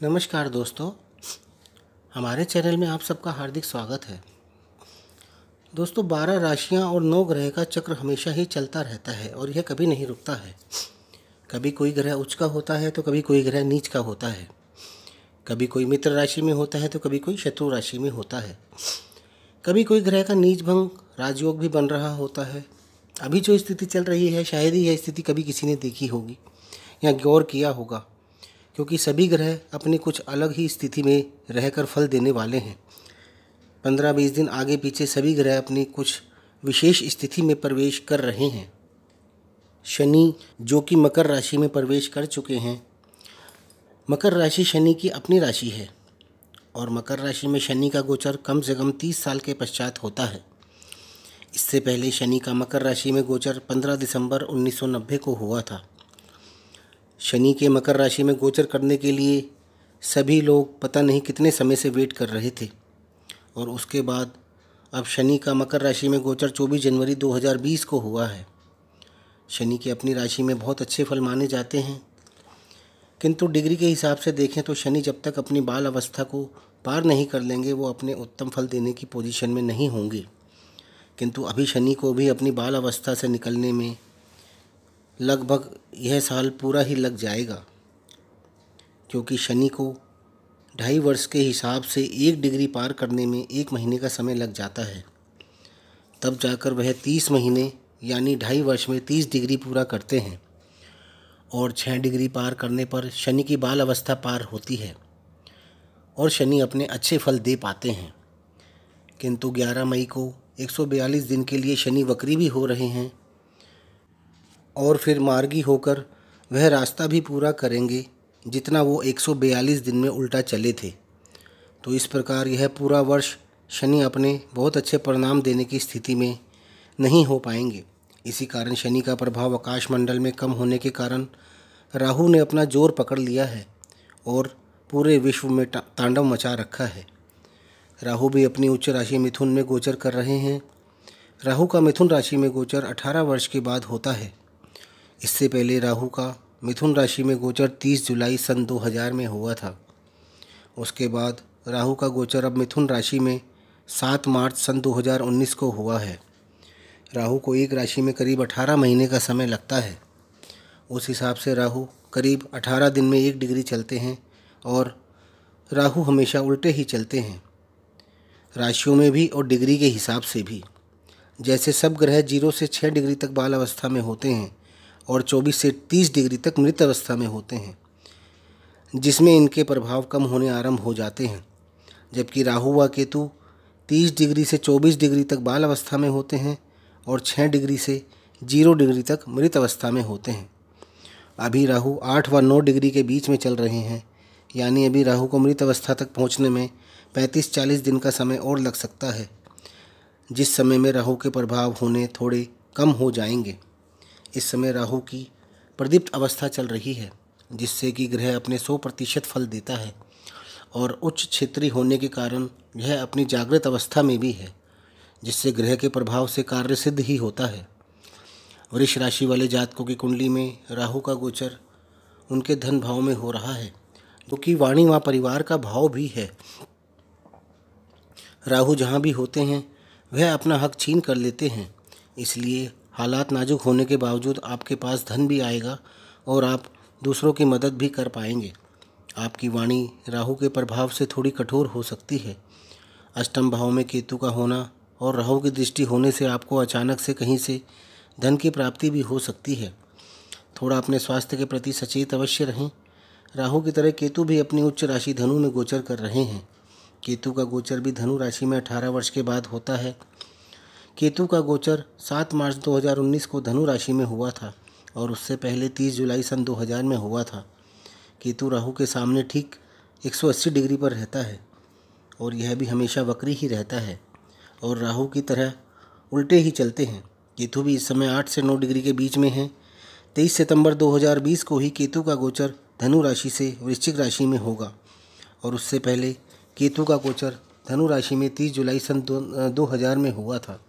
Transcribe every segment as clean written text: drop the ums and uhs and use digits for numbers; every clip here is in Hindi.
नमस्कार दोस्तों, हमारे चैनल में आप सबका हार्दिक स्वागत है। दोस्तों, 12 राशियां और 9 ग्रह का चक्र हमेशा ही चलता रहता है और यह कभी नहीं रुकता है। कभी कोई ग्रह उच्च का होता है तो कभी कोई ग्रह नीच का होता है। कभी कोई मित्र राशि में होता है तो कभी कोई शत्रु राशि में होता है। कभी कोई ग्रह का नीच भंग राजयोग भी बन रहा होता है। अभी जो स्थिति चल रही है, शायद ही यह स्थिति कभी किसी ने देखी होगी या गौर किया होगा, क्योंकि सभी ग्रह अपनी कुछ अलग ही स्थिति में रहकर फल देने वाले हैं। 15-20 दिन आगे पीछे सभी ग्रह अपनी कुछ विशेष स्थिति में प्रवेश कर रहे हैं। शनि जो कि मकर राशि में प्रवेश कर चुके हैं। मकर राशि शनि की अपनी राशि है और मकर राशि में शनि का गोचर कम से कम 30 साल के पश्चात होता है। इससे पहले शनि का मकर राशि में गोचर 15 दिसंबर 1990 को हुआ था। शनि के मकर राशि में गोचर करने के लिए सभी लोग पता नहीं कितने समय से वेट कर रहे थे और उसके बाद अब शनि का मकर राशि में गोचर 24 जनवरी 2020 को हुआ है। शनि की अपनी राशि में बहुत अच्छे फल माने जाते हैं, किंतु डिग्री के हिसाब से देखें तो शनि जब तक अपनी बाल अवस्था को पार नहीं कर लेंगे वो अपने उत्तम फल देने की पोजीशन में नहीं होंगे। किंतु अभी शनि को भी अपनी बाल अवस्था से निकलने में लगभग यह साल पूरा ही लग जाएगा, क्योंकि शनि को 2.5 वर्ष के हिसाब से 1 डिग्री पार करने में 1 महीने का समय लग जाता है। तब जाकर वह 30 महीने यानी 2.5 वर्ष में 30 डिग्री पूरा करते हैं और 6 डिग्री पार करने पर शनि की बाल अवस्था पार होती है और शनि अपने अच्छे फल दे पाते हैं। किंतु 11 मई को 142 दिन के लिए शनि वक्री भी हो रहे हैं और फिर मार्गी होकर वह रास्ता भी पूरा करेंगे जितना वो 142 दिन में उल्टा चले थे। तो इस प्रकार यह पूरा वर्ष शनि अपने बहुत अच्छे परिणाम देने की स्थिति में नहीं हो पाएंगे। इसी कारण शनि का प्रभाव आकाश मंडल में कम होने के कारण राहु ने अपना जोर पकड़ लिया है और पूरे विश्व में तांडव मचा रखा है। राहु भी अपनी उच्च राशि मिथुन में गोचर कर रहे हैं। राहु का मिथुन राशि में गोचर 18 वर्ष के बाद होता है। इससे पहले राहु का मिथुन राशि में गोचर 30 जुलाई सन 2000 में हुआ था। उसके बाद राहु का गोचर अब मिथुन राशि में 7 मार्च सन 2019 को हुआ है। राहु को एक राशि में करीब 18 महीने का समय लगता है। उस हिसाब से राहु करीब 18 दिन में 1 डिग्री चलते हैं और राहु हमेशा उल्टे ही चलते हैं, राशियों में भी और डिग्री के हिसाब से भी। जैसे सब ग्रह 0 से 6 डिग्री तक बाल अवस्था में होते हैं और 24 से 30 डिग्री तक मृत अवस्था में होते हैं, जिसमें इनके प्रभाव कम होने आरंभ हो जाते हैं। जबकि राहु व केतु 30 डिग्री से 24 डिग्री तक बाल अवस्था में होते हैं और 6 डिग्री से 0 डिग्री तक मृत अवस्था में होते हैं। अभी राहु 8 व 9 डिग्री के बीच में चल रहे हैं, यानी अभी राहु को मृत अवस्था तक पहुंचने में 35-40 दिन का समय और लग सकता है, जिस समय में राहु के प्रभाव होने थोड़े कम हो जाएंगे। इस समय राहु की प्रदीप्त अवस्था चल रही है, जिससे कि ग्रह अपने 100% फल देता है और उच्च क्षेत्रीय होने के कारण यह अपनी जागृत अवस्था में भी है, जिससे ग्रह के प्रभाव से कार्य सिद्ध ही होता है। वृष राशि वाले जातकों की कुंडली में राहु का गोचर उनके धन भाव में हो रहा है, जो कि वाणी व परिवार का भाव भी है। राहु जहाँ भी होते हैं वह अपना हक छीन कर लेते हैं, इसलिए हालात नाजुक होने के बावजूद आपके पास धन भी आएगा और आप दूसरों की मदद भी कर पाएंगे। आपकी वाणी राहु के प्रभाव से थोड़ी कठोर हो सकती है। अष्टम भाव में केतु का होना और राहु की दृष्टि होने से आपको अचानक से कहीं से धन की प्राप्ति भी हो सकती है। थोड़ा अपने स्वास्थ्य के प्रति सचेत अवश्य रहें। राहु की तरह केतु भी अपनी उच्च राशि धनु में गोचर कर रहे हैं। केतु का गोचर भी धनु राशि में 18 वर्ष के बाद होता है। केतु का गोचर 7 मार्च 2019 को धनु राशि में हुआ था और उससे पहले 30 जुलाई सन 2000 में हुआ था। केतु राहु के सामने ठीक 180 डिग्री पर रहता है और यह भी हमेशा वक्री ही रहता है और राहु की तरह उल्टे ही चलते हैं। केतु भी इस समय 8 से 9 डिग्री के बीच में है। 23 सितंबर 2020 को ही केतु का गोचर धनु राशि से वृश्चिक राशि में होगा और उससे पहले केतु का गोचर धनु राशि में 30 जुलाई सन 2000 में हुआ था।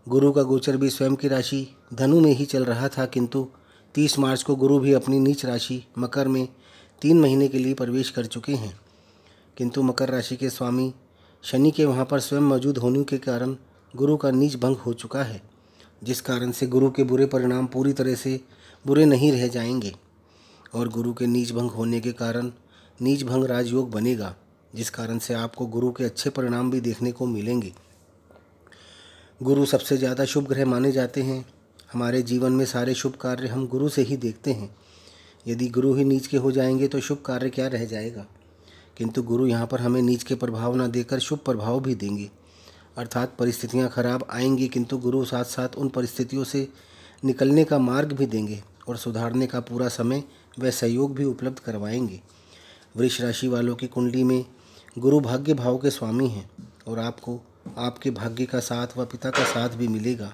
गुरु का गोचर भी स्वयं की राशि धनु में ही चल रहा था, किंतु 30 मार्च को गुरु भी अपनी नीच राशि मकर में 3 महीने के लिए प्रवेश कर चुके हैं, किंतु मकर राशि के स्वामी शनि के वहाँ पर स्वयं मौजूद होने के कारण गुरु का नीच भंग हो चुका है, जिस कारण से गुरु के बुरे परिणाम पूरी तरह से बुरे नहीं रह जाएंगे। और गुरु के नीच भंग होने के कारण नीच भंग राजयोग बनेगा, जिस कारण से आपको गुरु के अच्छे परिणाम भी देखने को मिलेंगे। गुरु सबसे ज़्यादा शुभ ग्रह माने जाते हैं। हमारे जीवन में सारे शुभ कार्य हम गुरु से ही देखते हैं। यदि गुरु ही नीच के हो जाएंगे तो शुभ कार्य क्या रह जाएगा। किंतु गुरु यहाँ पर हमें नीच के प्रभाव न देकर शुभ प्रभाव भी देंगे, अर्थात परिस्थितियाँ खराब आएंगी, किंतु गुरु साथ साथ उन परिस्थितियों से निकलने का मार्ग भी देंगे और सुधारने का पूरा समय व सहयोग भी उपलब्ध करवाएंगे। वृष राशि वालों की कुंडली में गुरु भाग्य भाव के स्वामी हैं और आपको आपके भाग्य का साथ व पिता का साथ भी मिलेगा।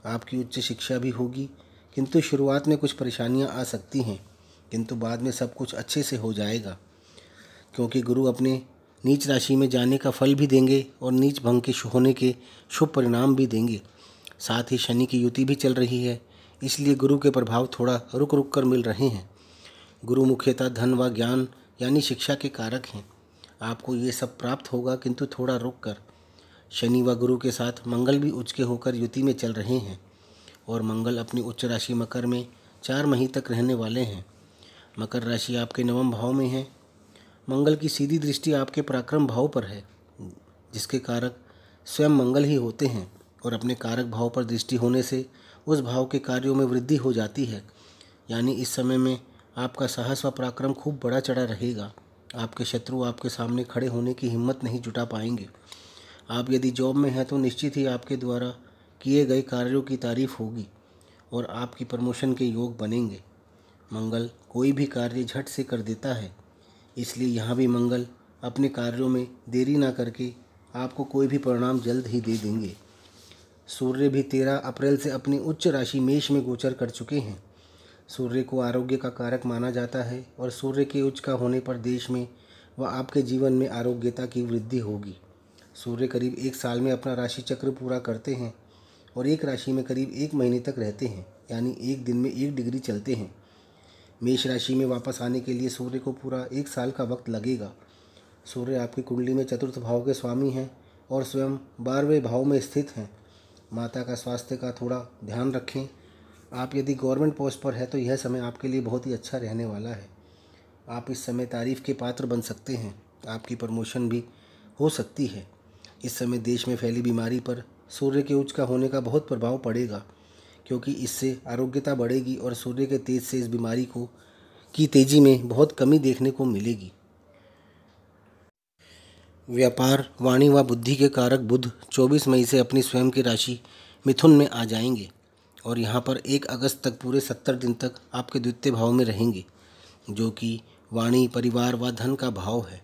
आपकी उच्च शिक्षा भी होगी, किंतु शुरुआत में कुछ परेशानियां आ सकती हैं, किंतु बाद में सब कुछ अच्छे से हो जाएगा, क्योंकि गुरु अपने नीच राशि में जाने का फल भी देंगे और नीच भंग के होने के शुभ परिणाम भी देंगे। साथ ही शनि की युति भी चल रही है, इसलिए गुरु के प्रभाव थोड़ा रुक रुक कर मिल रहे हैं। गुरु मुख्यतः धन व ज्ञान यानी शिक्षा के कारक हैं। आपको ये सब प्राप्त होगा, किंतु थोड़ा रुक कर। शनि व गुरु के साथ मंगल भी उच्च के होकर युति में चल रहे हैं और मंगल अपनी उच्च राशि मकर में 4 महीने तक रहने वाले हैं। मकर राशि आपके 9वें भाव में है। मंगल की सीधी दृष्टि आपके पराक्रम भाव पर है, जिसके कारक स्वयं मंगल ही होते हैं और अपने कारक भाव पर दृष्टि होने से उस भाव के कार्यों में वृद्धि हो जाती है। यानी इस समय में आपका साहस व पराक्रम खूब बढ़ा चढ़ा रहेगा। आपके शत्रु आपके सामने खड़े होने की हिम्मत नहीं जुटा पाएंगे। आप यदि जॉब में हैं तो निश्चित ही आपके द्वारा किए गए कार्यों की तारीफ होगी और आपकी प्रमोशन के योग बनेंगे। मंगल कोई भी कार्य झट से कर देता है, इसलिए यहाँ भी मंगल अपने कार्यों में देरी ना करके आपको कोई भी परिणाम जल्द ही दे देंगे। सूर्य भी 13 अप्रैल से अपनी उच्च राशि मेष में गोचर कर चुके हैं। सूर्य को आरोग्य का कारक माना जाता है और सूर्य के उच्च का होने पर देश में व आपके जीवन में आरोग्यता की वृद्धि होगी। सूर्य करीब 1 साल में अपना राशि चक्र पूरा करते हैं और एक राशि में करीब 1 महीने तक रहते हैं, यानी एक दिन में 1 डिग्री चलते हैं। मेष राशि में वापस आने के लिए सूर्य को पूरा 1 साल का वक्त लगेगा। सूर्य आपकी कुंडली में 4th भाव के स्वामी हैं और स्वयं 12वें भाव में स्थित हैं। माता का स्वास्थ्य का थोड़ा ध्यान रखें। आप यदि गवर्नमेंट पोस्ट पर है तो यह समय आपके लिए बहुत ही अच्छा रहने वाला है। आप इस समय तारीफ़ के पात्र बन सकते हैं। आपकी प्रमोशन भी हो सकती है। इस समय देश में फैली बीमारी पर सूर्य के उच्च का होने का बहुत प्रभाव पड़ेगा, क्योंकि इससे आरोग्यता बढ़ेगी और सूर्य के तेज से इस बीमारी की तेज़ी में बहुत कमी देखने को मिलेगी। व्यापार, वाणी व बुद्धि के कारक बुध 24 मई से अपनी स्वयं की राशि मिथुन में आ जाएंगे और यहाँ पर 1 अगस्त तक पूरे 70 दिन तक आपके द्वितीय भाव में रहेंगे, जो कि वाणी, परिवार व धन का भाव है।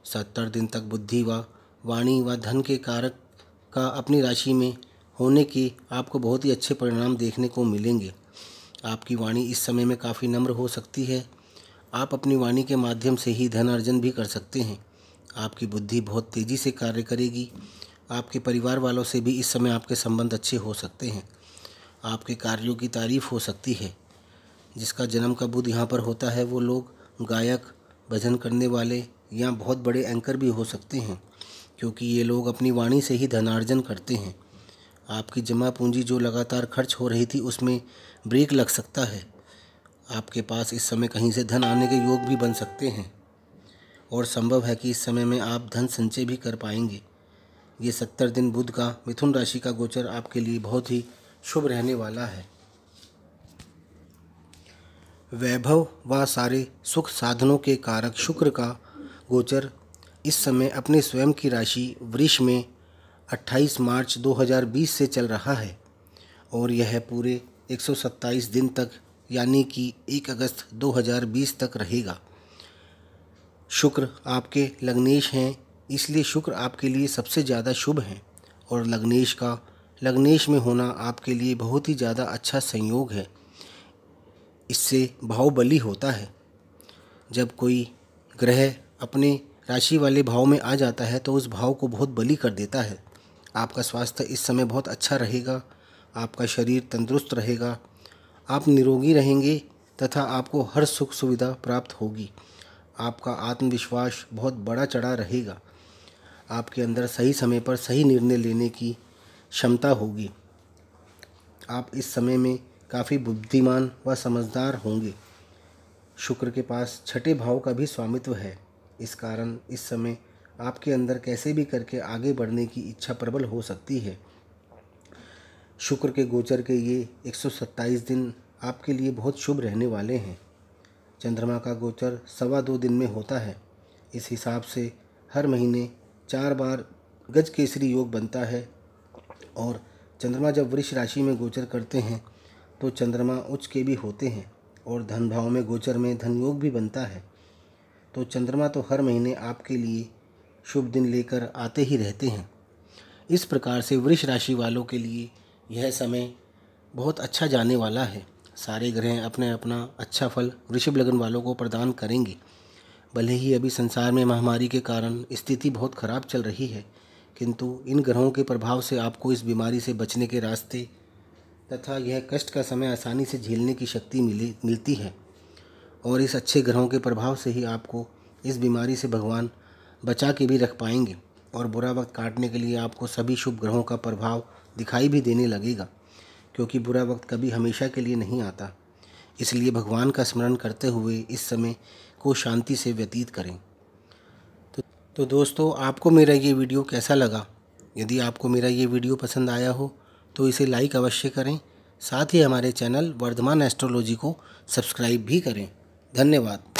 70 दिन तक बुद्धि व वाणी व धन के कारक का अपनी राशि में होने के आपको बहुत ही अच्छे परिणाम देखने को मिलेंगे। आपकी वाणी इस समय में काफ़ी नम्र हो सकती है। आप अपनी वाणी के माध्यम से ही धन अर्जन भी कर सकते हैं। आपकी बुद्धि बहुत तेज़ी से कार्य करेगी। आपके परिवार वालों से भी इस समय आपके संबंध अच्छे हो सकते हैं। आपके कार्यों की तारीफ़ हो सकती है। जिसका जन्म का बुध यहाँ पर होता है वो लोग गायक, भजन करने वाले या बहुत बड़े एंकर भी हो सकते हैं, क्योंकि ये लोग अपनी वाणी से ही धनार्जन करते हैं। आपकी जमा पूंजी जो लगातार खर्च हो रही थी उसमें ब्रेक लग सकता है। आपके पास इस समय कहीं से धन आने के योग भी बन सकते हैं और संभव है कि इस समय में आप धन संचय भी कर पाएंगे। ये 70 दिन बुध का मिथुन राशि का गोचर आपके लिए बहुत ही शुभ रहने वाला है। वैभव व सारे सुख साधनों के कारक शुक्र का गोचर इस समय अपने स्वयं की राशि वृष में 28 मार्च 2020 से चल रहा है और यह पूरे 127 दिन तक यानी कि 1 अगस्त 2020 तक रहेगा। शुक्र आपके लग्नेश हैं, इसलिए शुक्र आपके लिए सबसे ज़्यादा शुभ हैं और लग्नेश में होना आपके लिए बहुत ही ज़्यादा अच्छा संयोग है। इससे भाव बली होता है। जब कोई ग्रह अपने राशि वाले भाव में आ जाता है तो उस भाव को बहुत बली कर देता है। आपका स्वास्थ्य इस समय बहुत अच्छा रहेगा। आपका शरीर तंदुरुस्त रहेगा। आप निरोगी रहेंगे तथा आपको हर सुख सुविधा प्राप्त होगी। आपका आत्मविश्वास बहुत बड़ा चढ़ा रहेगा। आपके अंदर सही समय पर सही निर्णय लेने की क्षमता होगी। आप इस समय में काफ़ी बुद्धिमान व समझदार होंगे। शुक्र के पास छठे भाव का भी स्वामित्व है। इस कारण इस समय आपके अंदर कैसे भी करके आगे बढ़ने की इच्छा प्रबल हो सकती है। शुक्र के गोचर के ये 127 दिन आपके लिए बहुत शुभ रहने वाले हैं। चंद्रमा का गोचर 2.25 दिन में होता है। इस हिसाब से हर महीने 4 बार गज केसरी योग बनता है। और चंद्रमा जब वृष राशि में गोचर करते हैं तो चंद्रमा उच्च के भी होते हैं और धन भाव में गोचर में धन योग भी बनता है। तो चंद्रमा तो हर महीने आपके लिए शुभ दिन लेकर आते ही रहते हैं। इस प्रकार से वृष राशि वालों के लिए यह समय बहुत अच्छा जाने वाला है। सारे ग्रह अपने अपना अच्छा फल वृषभ लग्न वालों को प्रदान करेंगे। भले ही अभी संसार में महामारी के कारण स्थिति बहुत खराब चल रही है, किंतु इन ग्रहों के प्रभाव से आपको इस बीमारी से बचने के रास्ते तथा यह कष्ट का समय आसानी से झेलने की शक्ति मिलती है। और इस अच्छे ग्रहों के प्रभाव से ही आपको इस बीमारी से भगवान बचा के भी रख पाएंगे और बुरा वक्त काटने के लिए आपको सभी शुभ ग्रहों का प्रभाव दिखाई भी देने लगेगा, क्योंकि बुरा वक्त कभी हमेशा के लिए नहीं आता। इसलिए भगवान का स्मरण करते हुए इस समय को शांति से व्यतीत करें। तो दोस्तों, आपको मेरा ये वीडियो कैसा लगा? यदि आपको मेरा ये वीडियो पसंद आया हो तो इसे लाइक अवश्य करें। साथ ही हमारे चैनल वर्धमान एस्ट्रोलॉजी को सब्सक्राइब भी करें। धन्यवाद।